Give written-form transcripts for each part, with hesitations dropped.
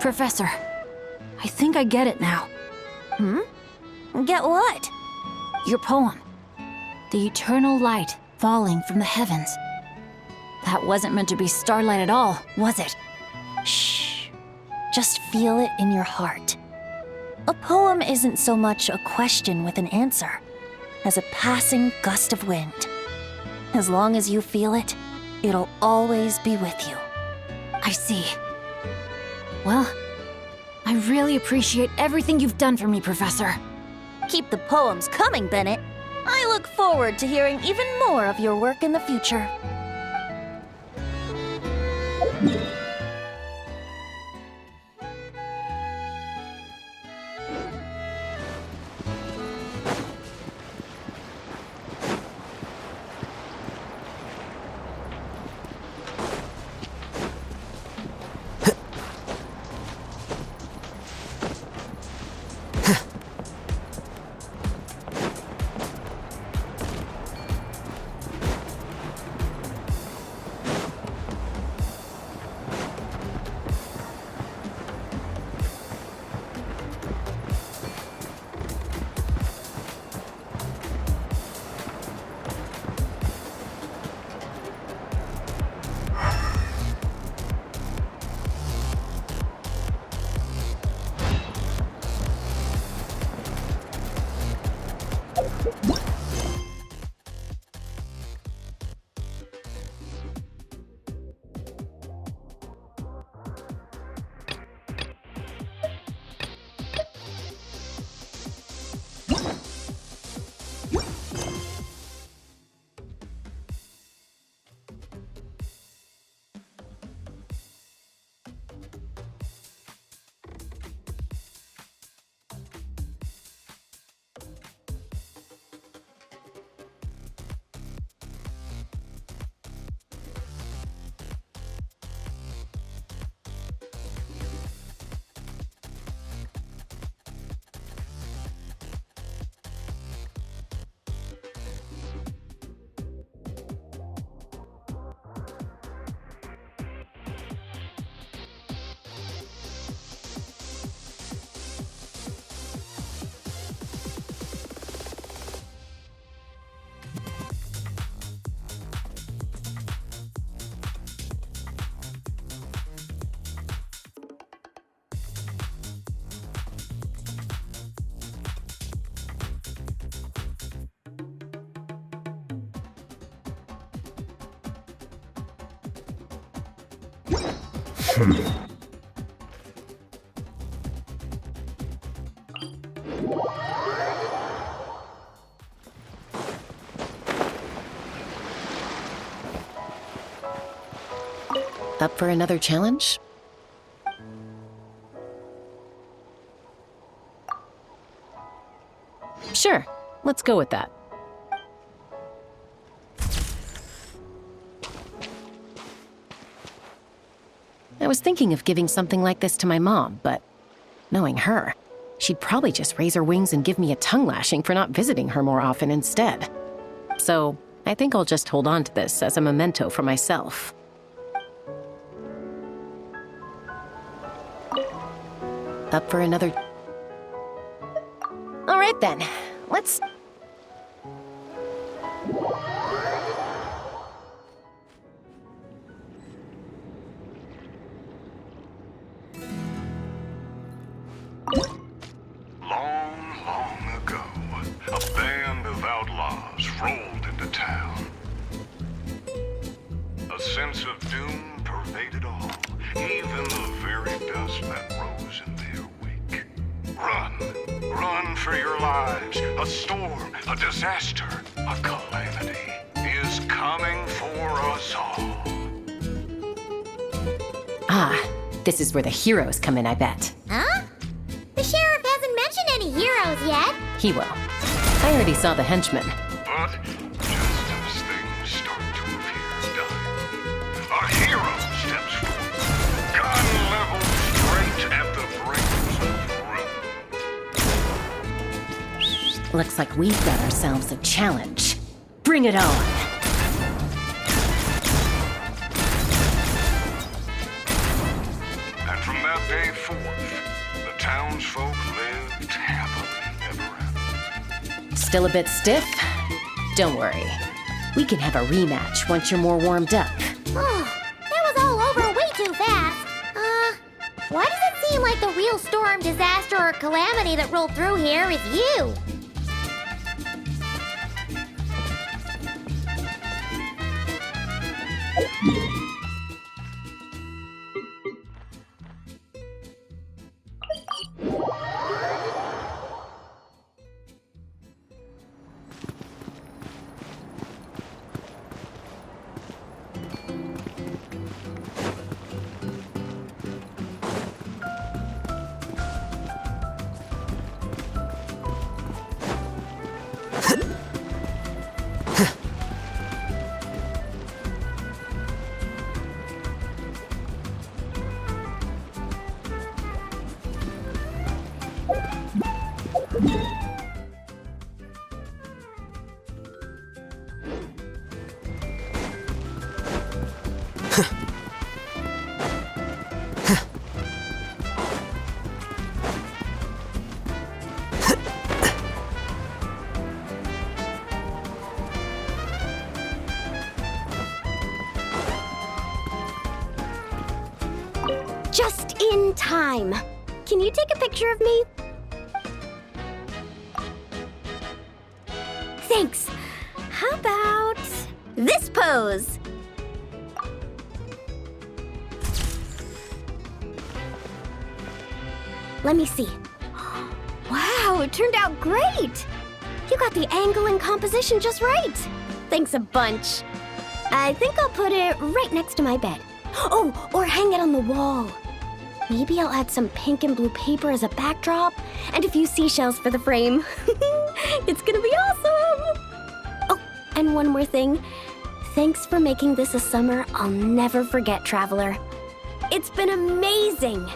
Professor, I think I get it now. Get what? Your poem. The eternal light falling from the heavens. That wasn't meant to be starlight at all, was it? Shh. Just feel it in your heart. A poem isn't so much a question with an answer as a passing gust of wind. As long as you feel it, it'll always be with you. I see. Well, I really appreciate everything you've done for me, Professor. Keep the poems coming, Bennett. I look forward to hearing even more of your work in the future. Up for another challenge? Sure, let's go with that. I was thinking of giving something like this to my mom, but knowing her, she'd probably just raise her wings and give me a tongue lashing for not visiting her more often instead. So I think I'll just hold on to this as a memento for myself. Up for another... All right then, let's... Long ago, a band of outlaws rolled into town. A sense of doom pervaded all, even the very dust that rose in their wake. Run for your lives. A storm, a disaster, a calamity is coming for us all. Ah, this is where the heroes come in, I bet. Huh? The sheriff hasn't mentioned any heroes yet. He will. I already saw the henchmen. But just as things start to appear dire, a hero steps forward, gun leveled straight at the brains of ruin. Looks like we've got ourselves a challenge. Bring it on! And from that day 24th, the townsfolk lived happily ever after. Still a bit stiff? Don't worry. We can have a rematch once you're more warmed up. Oh, that was all over way too fast. Why does it seem like the real storm, disaster, or calamity that rolled through here is you? Just in time. Can you take a picture of me? Thanks. How about this pose? Let me see. Wow, it turned out great! You got the angle and composition just right. Thanks a bunch. I think I'll put it right next to my bed. Oh, or hang it on the wall. Maybe I'll add some pink and blue paper as a backdrop and a few seashells for the frame. It's gonna be awesome! Oh, and one more thing. Thanks for making this a summer I'll never forget, Traveler. It's been amazing!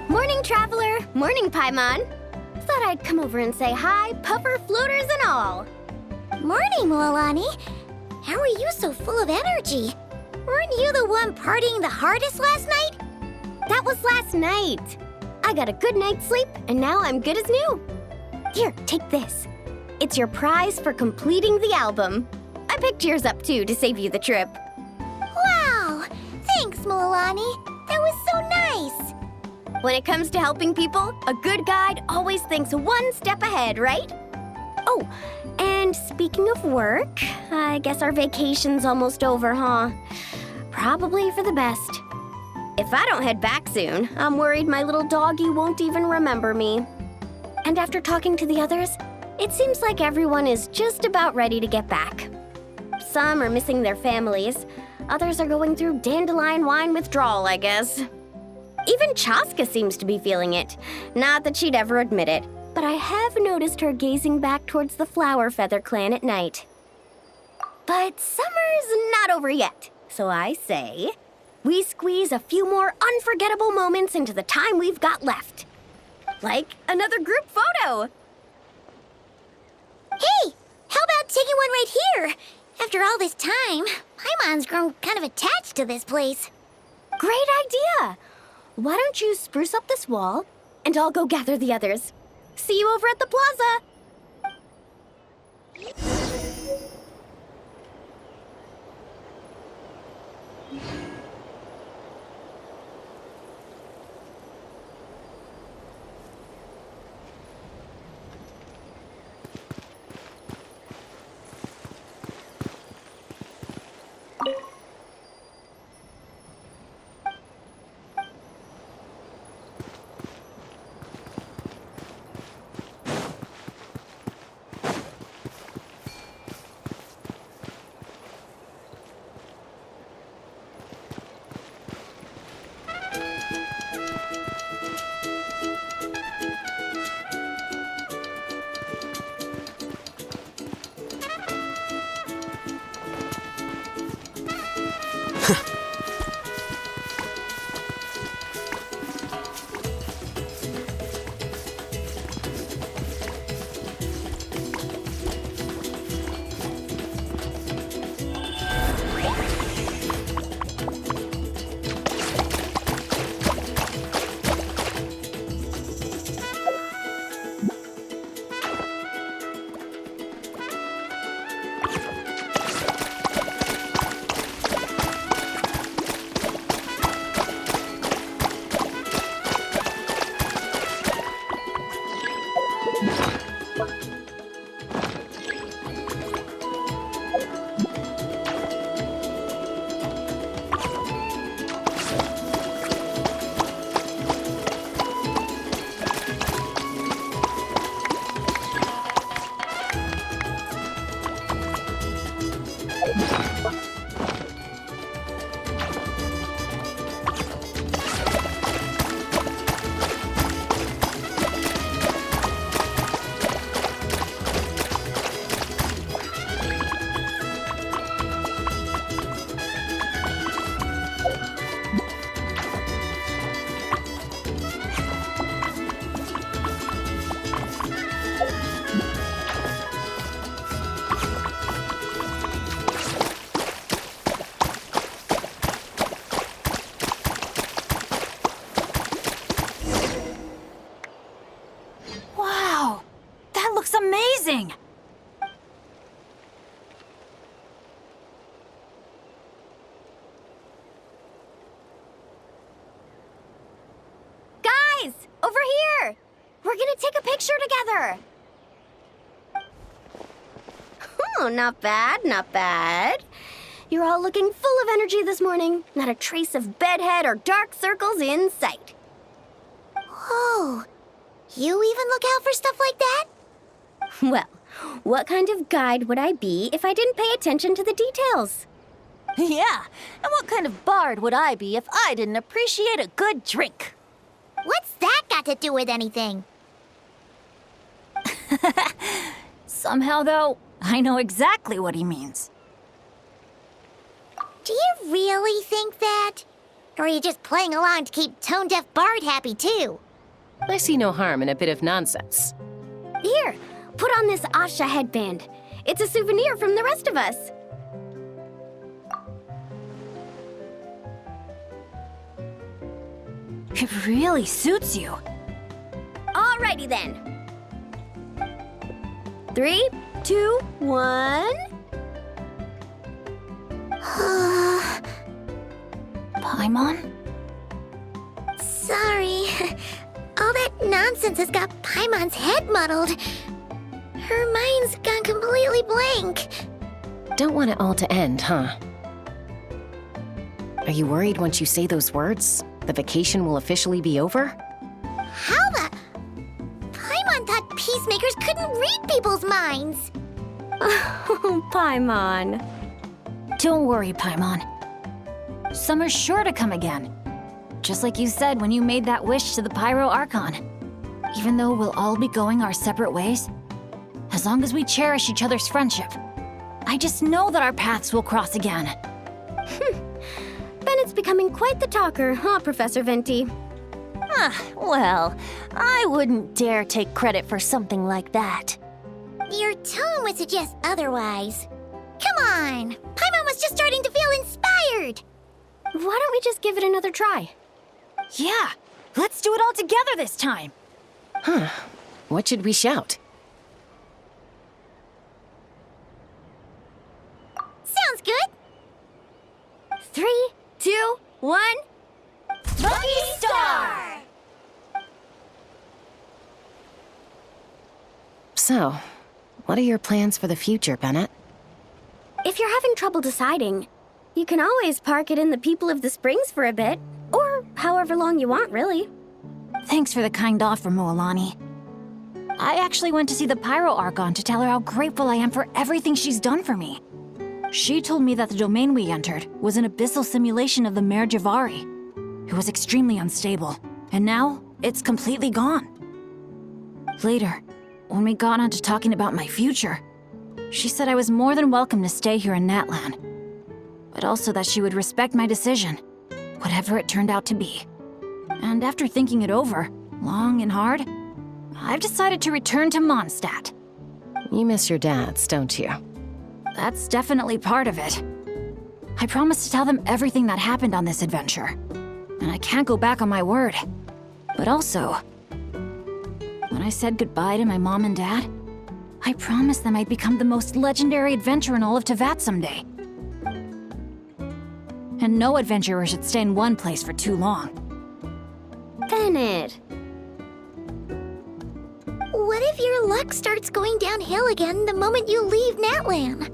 Morning, Traveler! Morning, Paimon! Thought I'd come over and say hi, puffer, floaters, and all. Morning, Mualani. How are you so full of energy? Weren't you the one partying the hardest last night? That was last night. I got a good night's sleep, and now I'm good as new. Here, take this. It's your prize for completing the album. I picked yours up, too, to save you the trip. Wow! Thanks, Mualani. That was so nice. When it comes to helping people, a good guide always thinks one step ahead, right? Oh, and speaking of work, I guess our vacation's almost over, huh? Probably for the best. If I don't head back soon, I'm worried my little doggy won't even remember me. And after talking to the others, it seems like everyone is just about ready to get back. Some are missing their families. Others are going through dandelion wine withdrawal, I guess. Even Chaska seems to be feeling it. Not that she'd ever admit it, but I have noticed her gazing back towards the Flower Feather clan at night. But summer's not over yet, so I say, we squeeze a few more unforgettable moments into the time we've got left. Like another group photo. Hey, how about taking one right here? After all this time, Paimon's grown kind of attached to this place. Great idea! Why don't you spruce up this wall, and I'll go gather the others. See you over at the plaza! Wow! That looks amazing! Guys, over here! We're gonna take a picture together! Oh, not bad, not bad. You're all looking full of energy this morning. Not a trace of bedhead or dark circles in sight. Whoa. You even look out for stuff like that? Well, what kind of guide would I be if I didn't pay attention to the details? Yeah, and what kind of bard would I be if I didn't appreciate a good drink? What's that got to do with anything? Somehow, though, I know exactly what he means. Do you really think that? Or are you just playing along to keep Tone Deaf Bard happy too? I see no harm in a bit of nonsense. Here, put on this Asha headband. It's a souvenir from the rest of us. It really suits you. Alrighty then. 3, 2, 1. Paimon? Sorry. All that nonsense has got Paimon's head muddled. Her mind's gone completely blank. Don't want it all to end, huh? Are you worried once you say those words, the vacation will officially be over? How the... Paimon thought peacemakers couldn't read people's minds. Oh, Paimon. Don't worry, Paimon. Summer's sure to come again. Just like you said when you made that wish to the Pyro Archon. Even though we'll all be going our separate ways, as long as we cherish each other's friendship, I just know that our paths will cross again. Bennett's becoming quite the talker, huh, Professor Venti? Well, I wouldn't dare take credit for something like that. Your tone would suggest otherwise. Come on! Paimon was just starting to feel inspired! Why don't we just give it another try? Yeah, let's do it all together this time. What should we shout? Sounds good! 3, 2, 1. Lucky Star! So, what are your plans for the future, Bennett? If you're having trouble deciding, you can always park it in the People of the Springs for a bit. Or however long you want, really. Thanks for the kind offer, Moalani. I actually went to see the Pyro Archon to tell her how grateful I am for everything she's done for me. She told me that the domain we entered was an abyssal simulation of the Mare Javari. It was extremely unstable, and now it's completely gone. Later, when we got on to talking about my future, she said I was more than welcome to stay here in Natlan, but also that she would respect my decision, whatever it turned out to be. And after thinking it over, long and hard, I've decided to return to Mondstadt. You miss your dads, don't you? That's definitely part of it. I promised to tell them everything that happened on this adventure, and I can't go back on my word. But also, when I said goodbye to my mom and dad, I promised them I'd become the most legendary adventurer in all of Teyvat someday. And no adventurer should stay in one place for too long. Bennett. Well, What if your luck starts going downhill again the moment you leave Natlan?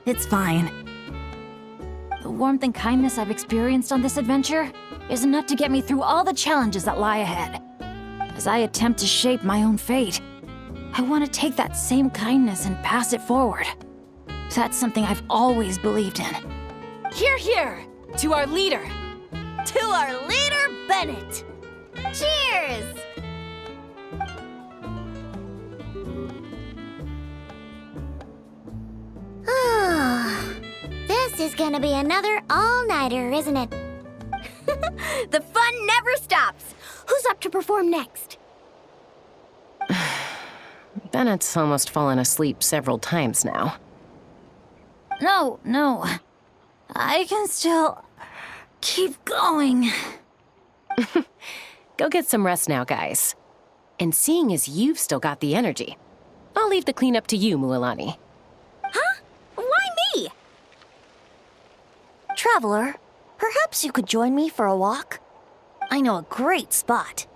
It's fine. The warmth and kindness I've experienced on this adventure is enough to get me through all the challenges that lie ahead. As I attempt to shape my own fate, I want to take that same kindness and pass it forward. That's something I've always believed in. Hear, hear! To our leader! To our leader, Bennett! Cheers! This is gonna be another all-nighter, isn't it? The fun never stops. Who's up to perform next? Bennett's almost fallen asleep several times now. No. I can still keep going. Go get some rest now, guys. And seeing as you've still got the energy, I'll leave the cleanup to you, Mualani. Huh? Why me? Traveler, perhaps you could join me for a walk? I know a great spot.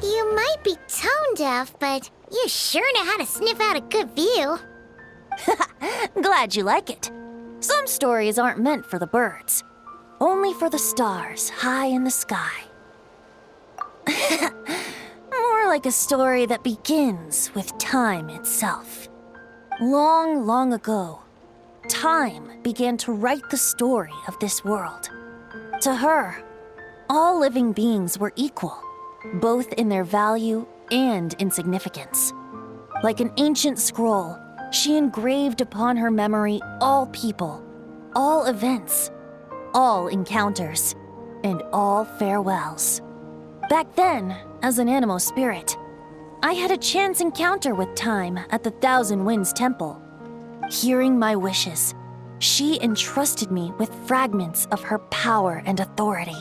You might be tone deaf, but you sure know how to sniff out a good view. Glad you like it. Some stories aren't meant for the birds, only for the stars high in the sky. More like a story that begins with time itself. Long, long ago, time began to write the story of this world. To her, all living beings were equal, both in their value and in significance. Like an ancient scroll, she engraved upon her memory all people, all events, all encounters, and all farewells. Back then, as an animal spirit, I had a chance encounter with time at the Thousand Winds Temple. Hearing my wishes, she entrusted me with fragments of her power and authority.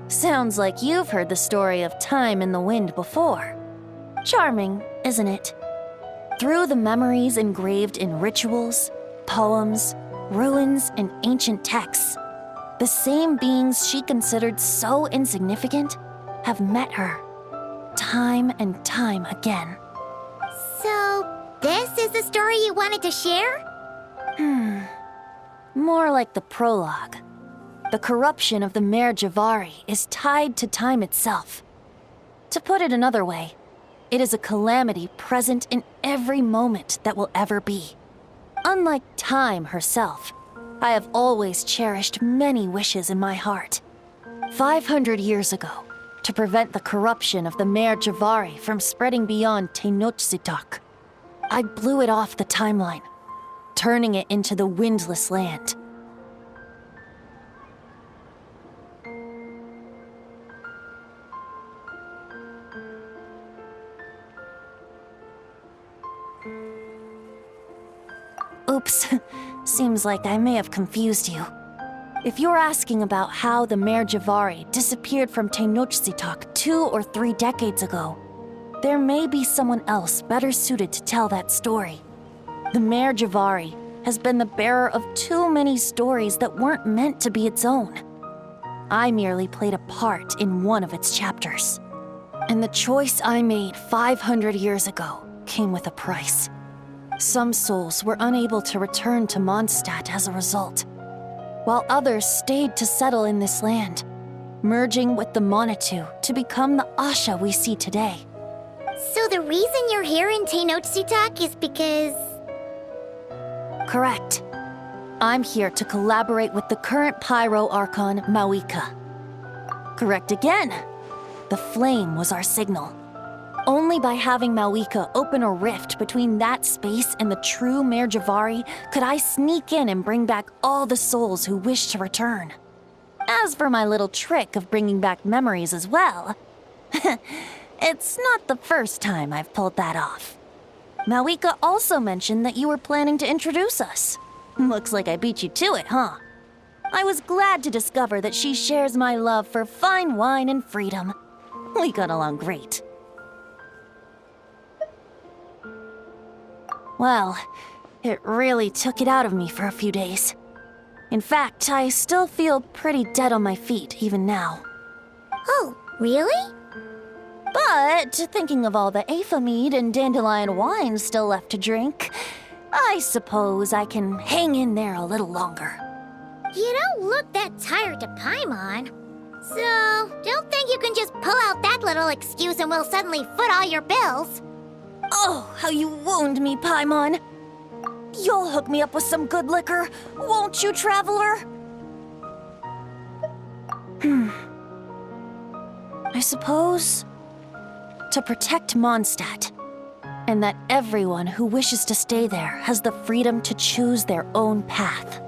Sounds like you've heard the story of time and the wind before. Charming, isn't it? Through the memories engraved in rituals, poems, ruins, and ancient texts, the same beings she considered so insignificant have met her, time and time again. So, this is the story you wanted to share? More like the prologue. The corruption of the Mare Javari is tied to time itself. To put it another way, it is a calamity present in every moment that will ever be. Unlike time herself, I have always cherished many wishes in my heart. 500 years ago, to prevent the corruption of the Mare Javari from spreading beyond Tenochtitlan, I blew it off the timeline, turning it into the Windless Land. Oops, seems like I may have confused you. If you're asking about how the Mare Javari disappeared from Tenochtitlan 2 or 3 decades ago, there may be someone else better suited to tell that story. The Mare Javari has been the bearer of too many stories that weren't meant to be its own. I merely played a part in one of its chapters. And the choice I made 500 years ago came with a price. Some souls were unable to return to Mondstadt as a result, while others stayed to settle in this land, merging with the Monitu to become the Asha we see today. So the reason you're here in Tenochtitlan is because... correct. I'm here to collaborate with the current Pyro Archon, Mawika. Correct again. The flame was our signal. Only by having Mawika open a rift between that space and the true Mayor Javari could I sneak in and bring back all the souls who wish to return. As for my little trick of bringing back memories as well, it's not the first time I've pulled that off. Mawika also mentioned that you were planning to introduce us. Looks like I beat you to it, huh? I was glad to discover that she shares my love for fine wine and freedom. We got along great. Well, it really took it out of me for a few days. In fact, I still feel pretty dead on my feet even now. Oh, really? But thinking of all the Aether mead and dandelion wine still left to drink, I suppose I can hang in there a little longer. You don't look that tired to Paimon. So, don't think you can just pull out that little excuse and we'll suddenly foot all your bills. Oh, how you wound me, Paimon. You'll hook me up with some good liquor, won't you, traveler? I suppose to protect Mondstadt, and that everyone who wishes to stay there has the freedom to choose their own path.